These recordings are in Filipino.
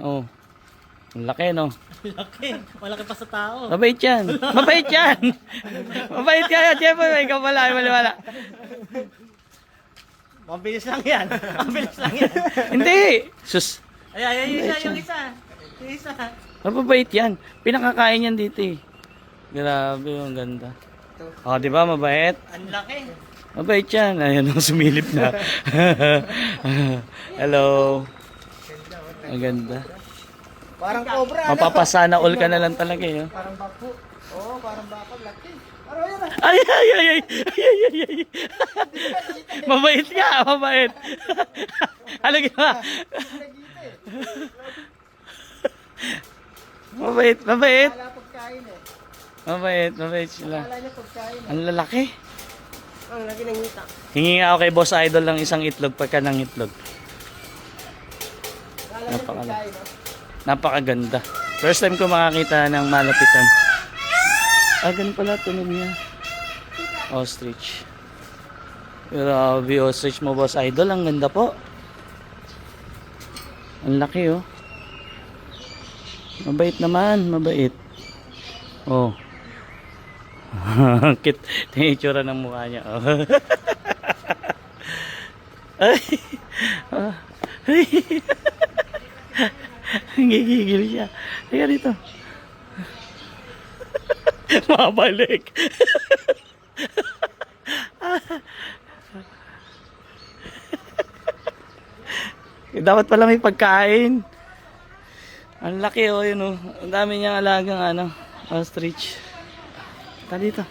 Oh. Ang laki, no? Laki. Malaki pa sa tao. Mabait yan. Mabait yan. Mabait ka yan. Siyempre, ikaw pala. Wala. Mabilis lang yan. Mabilis lang yan. Hindi. Sus. Ay, yung isa. Yung isa. Mabait yan. Pinakakain yan dito eh. Grabe, ang ganda. Oh, di ba? Mabait. Ang laki. Mabait yan. Ayan, sumilip na. Hello. Ang ganda. Parang cobra. Mapapasana all ka na lang talaga eh. Oh. Parang bako. Oo, parang bako. Laki. Parang yun ah. Ay, ay, ay, ay, ay, ay, ay. Mabait ka, mabait. Ano ka? Mabait, mabait. Wala pagkain eh. Mabait sila. Wala niya pagkain. Ang lalaki. Ang laki ng ngita. Hingi nga ako kay Boss Idol ng isang itlog pagka ng itlog. Wala niya pagkain. Napakaganda. First time ko makakita ng malapitan. Ah, ganun pala tunog niya. Ostrich. Grabe, ostrich mo, Boss Idol. Ang ganda po. Ang laki, oh. Mabait naman, mabait. Oh. Kit, tingin itsura ng mukha niya. Oh. Ay. Ay. Gigigil siya. Teka dito. Mabalik. Dapat pala may pagkain. Ang laki oh, yun oh. Ang dami niyang alagang ano, ostrich. Tara dito.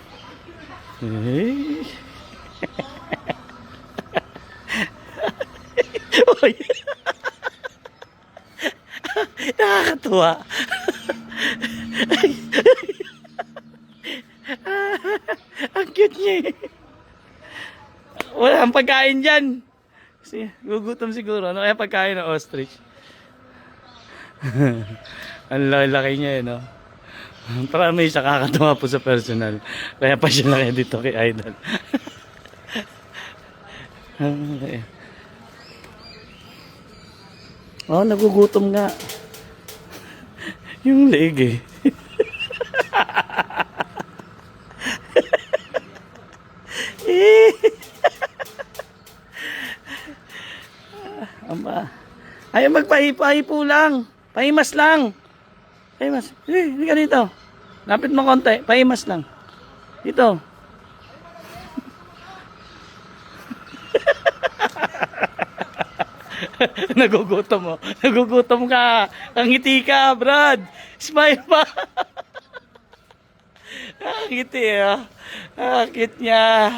Hey. Oy. Nakakatuwa. Ang cute niya eh. Wala ang pagkain dyan. Kasi gugutom siguro. Ano kaya pagkain ng ostrich? Ang laki niya eh, no? Para may siya kakatawa po sa personal. Kaya pa siya lang dito kay Idol. Okay. Oh, nagugutom nga. Yung leg eh. Ayaw magpahipo lang. Pahimas lang. Pahimas. Hindi ka dito. Lapit mo konti. Pahimas lang. Dito. Nagugutom mo. Nagugutom ka. Ang ngiti ka, Brad. Smile pa. Ang ngiti, ah. Ang cute niya.